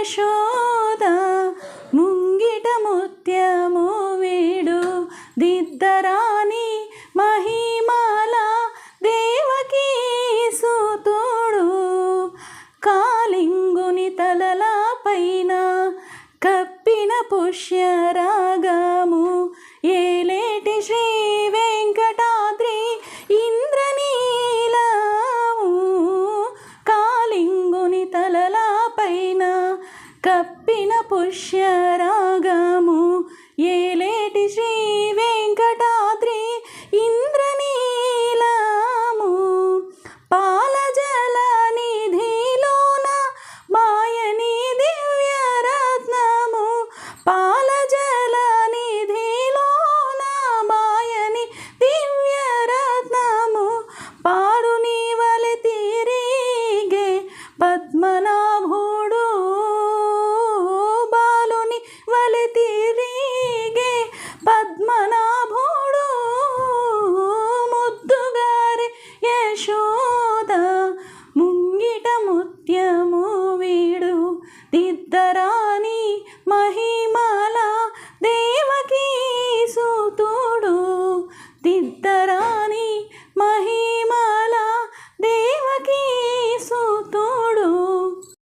యశోద ముంగిట ముత్యము వీడు దిద్దరాని మహిమాల దేవకీ సుతుడు కాలింగుని తలల పైన కప్పిన పుష్యరాగము ఏలేటి శ్రీ వెంకటాద్రి ఇంద్రనీలము కాలింగుని తలల పైన కప్పిన పుష్యరాగము ఏలేటి శ్రీ వెంకటాద్రి ఇంద్రనీలము పాలజల నిధిలోన మాయని దివ్యరత్నము పాలజల నిధిలోన మాయని దివ్యరత్నము పాడుని వలె తిరిగే పద్మనాభుడు బాలుని వలె తిరిగే పద్మనాభుడు ముద్దుగారి యశోద ముంగిట ముత్యము వీడు దిద్దరాని మహిమాల దేవకీ సుతుడు దిద్దరాని